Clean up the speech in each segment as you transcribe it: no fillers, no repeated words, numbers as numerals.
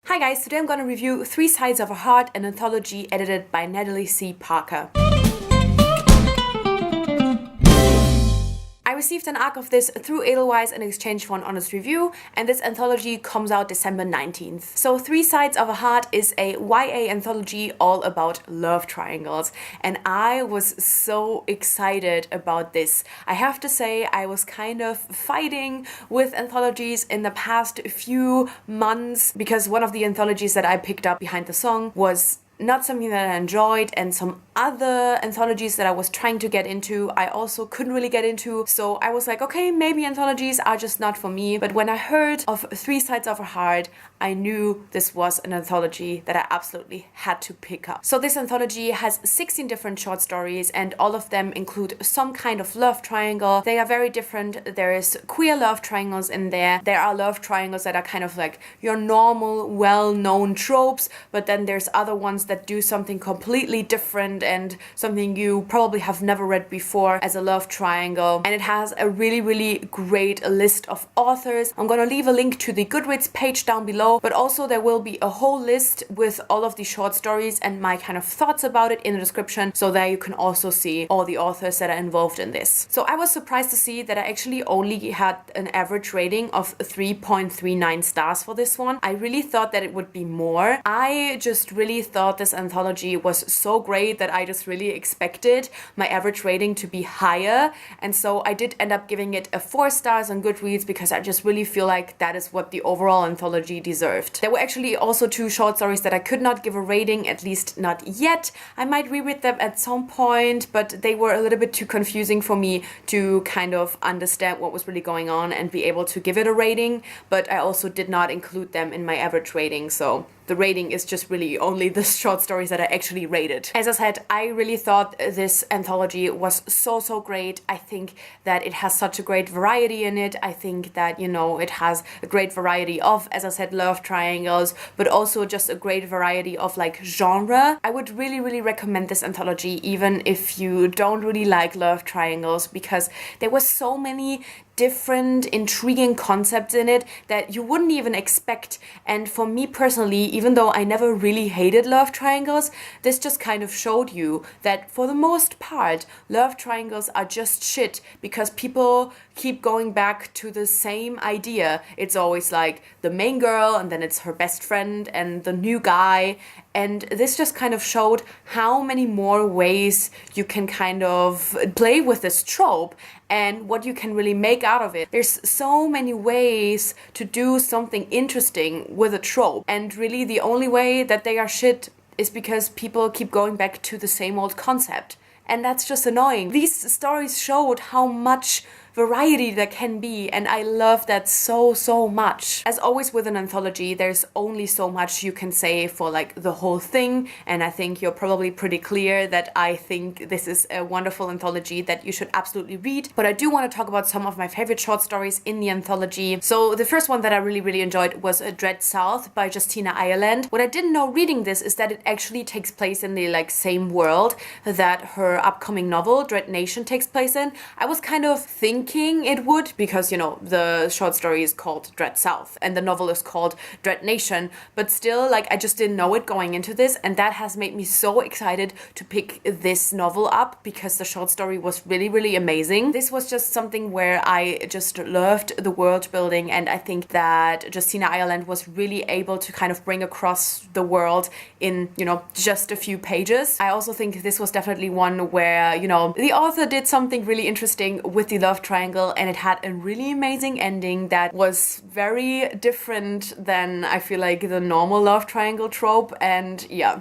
Hi guys, today I'm gonna review Three Sides of a Heart, an anthology edited by Natalie C. Parker. I received an arc of this through Edelweiss in exchange for an honest review, and this anthology comes out December 19th. So Three Sides of a Heart is a YA anthology all about love triangles, and I was so excited about this. I have to say I was kind of fighting with anthologies in the past few months because one of the anthologies that I picked up behind the song was not something that I enjoyed, and some other anthologies that I was trying to get into I also couldn't really get into, so I was like, okay, maybe anthologies are just not for me. But when I heard of Three Sides of a Heart, I knew this was an anthology that I absolutely had to pick up. So this anthology has 16 different short stories, and all of them include some kind of love triangle. They are very different. There is queer love triangles in there. There are love triangles that are kind of like your normal, well-known tropes, but then there's other ones that do something completely different and something you probably have never read before as a love triangle. And it has a really great list of authors. I'm gonna leave a link to the Goodreads page down below, but also there will be a whole list with all of the short stories and my kind of thoughts about it in the description, so there you can also see all the authors that are involved in this. So I was surprised to see that I actually only had an average rating of 3.39 stars for this one. I really thought that it would be more. I just really thought this anthology was so great that I just really expected my average rating to be higher, and so I did end up giving it a 4 stars on Goodreads because I just really feel like that is what the overall anthology deserved. There were actually also 2 short stories that I could not give a rating, at least not yet. I might reread them at some point, but they were a little bit too confusing for me to kind of understand what was really going on and be able to give it a rating, but I also did not include them in my average rating, so the rating is just really only the short stories that I actually rated. As I said, I really thought this anthology was so great. I think that it has such a great variety in it. I think that, you know, it has a great variety of, as I said, love triangles, but also just a great variety of like genre. I would really recommend this anthology even if you don't really like love triangles, because there were so many different intriguing concepts in it that you wouldn't even expect. And for me personally, even though I never really hated love triangles, this just kind of showed you that for the most part love triangles are just shit because people keep going back to the same idea. It's always like the main girl and then it's her best friend and the new guy, and this just kind of showed how many more ways you can kind of play with this trope and what you can really make out of it. There's so many ways to do something interesting with a trope, and really the only way that they are shit is because people keep going back to the same old concept. And that's just annoying. These stories showed how much variety there can be, and I love that so much. As always with an anthology, there's only so much you can say for like the whole thing, and I think you're probably pretty clear that I think this is a wonderful anthology that you should absolutely read. But I do want to talk about some of my favorite short stories in the anthology. So the first one that I really enjoyed was Dread South by Justina Ireland. What I didn't know reading this is that it actually takes place in the like same world that her upcoming novel Dread Nation takes place in. I was kind of thinking it would, because, you know, the short story is called Dread South and the novel is called Dread Nation, but still, like, I just didn't know it going into this, and that has made me so excited to pick this novel up because the short story was really amazing. This was just something where I just loved the world building, and I think that Justina Ireland was really able to kind of bring across the world in, you know, just a few pages. I also think this was definitely one where, you know, the author did something really interesting with the love triangle, and it had a really amazing ending that was very different than I feel like the normal love triangle trope, and yeah,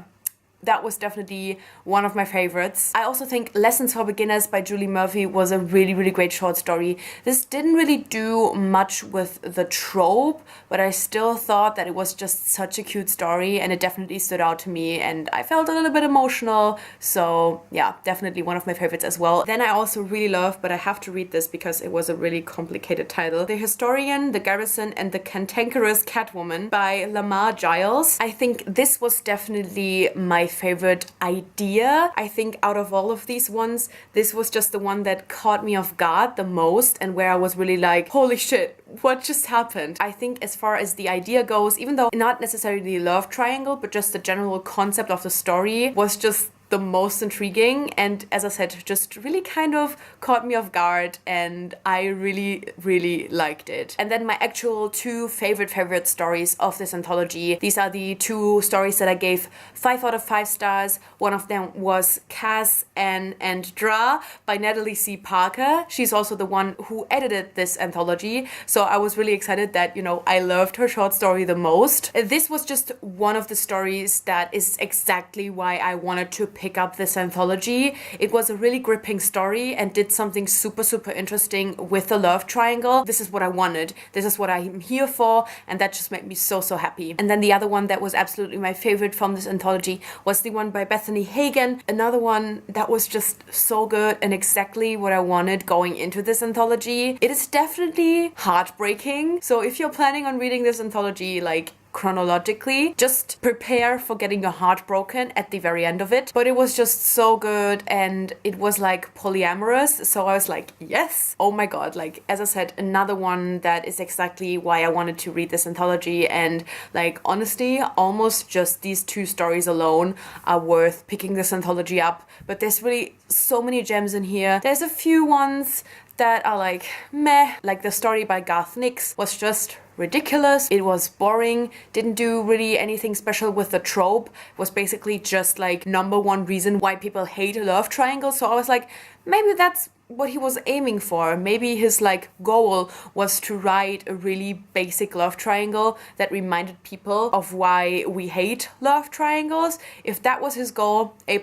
that was definitely one of my favorites. I also think Lessons for Beginners by Julie Murphy was a really great short story. This didn't really do much with the trope, but I still thought that it was just such a cute story, and it definitely stood out to me, and I felt a little bit emotional, so yeah, definitely one of my favorites as well. Then I also really love, but I have to read this because it was a really complicated title, The Historian, the Garrison, and the Cantankerous Catwoman by Lamar Giles. I think this was definitely my my favorite idea. I think out of all of these ones, this was just the one that caught me off guard the most and where I was really like, holy shit, what just happened? I think as far as the idea goes, even though not necessarily love triangle, but just the general concept of the story was just the most intriguing, and as I said, just really kind of caught me off guard, and I really liked it. And then my actual two favorite stories of this anthology, these are the two stories that I gave 5 out of 5 stars. One of them was Cass and Dra by Natalie C. Parker. She's also the one who edited this anthology, so I was really excited that, you know, I loved her short story the most. This was just one of the stories that is exactly why I wanted to pick up this anthology. It was a really gripping story and did something super interesting with the love triangle. This is what I wanted. This is what I'm here for, and that just made me so happy. And then the other one that was absolutely my favorite from this anthology was the one by Bethany Hagen. Another one that was just so good and exactly what I wanted going into this anthology. It is definitely heartbreaking. So if you're planning on reading this anthology, like, chronologically, just prepare for getting your heart broken at the very end of it. But it was just so good, and it was like polyamorous, so I was like, yes, oh my god. Like, as I said, another one that is exactly why I wanted to read this anthology, and like, honestly, almost just these two stories alone are worth picking this anthology up. But there's really so many gems in here. There's a few ones that are like meh, like the story by Garth Nix was just ridiculous. It was boring, didn't do really anything special with the trope. It was basically just like #1 reason why people hate a love triangle. So I was like, maybe that's what he was aiming for. Maybe his like goal was to write a really basic love triangle that reminded people of why we hate love triangles. If that was his goal, A+.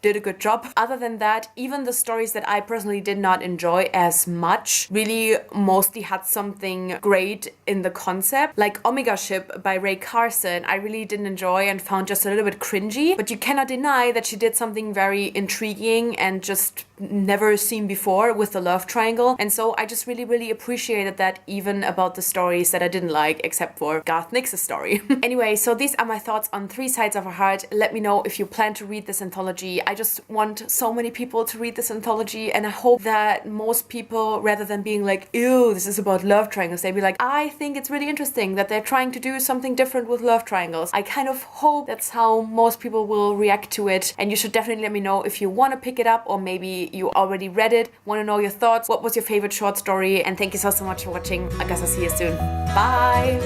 Did a good job. Other than that, even the stories that I personally did not enjoy as much really mostly had something great in the concept. Like Omega Ship by Rae Carson, I really didn't enjoy and found just a little bit cringy, but you cannot deny that she did something very intriguing and just never seen before with the love triangle. And so I just really appreciated that, even about the stories that I didn't like, except for Garth Nix's story. Anyway, so these are my thoughts on 3 Sides of a Heart. Let me know if you plan to read this anthology. I just want so many people to read this anthology, and I hope that most people, rather than being like, ew, this is about love triangles, they'd be like, I think it's really interesting that they're trying to do something different with love triangles. I kind of hope that's how most people will react to it, and you should definitely let me know if you want to pick it up, or maybe you already read it, want to know your thoughts, what was your favorite short story, and thank you so much for watching. I guess I'll see you soon. Bye!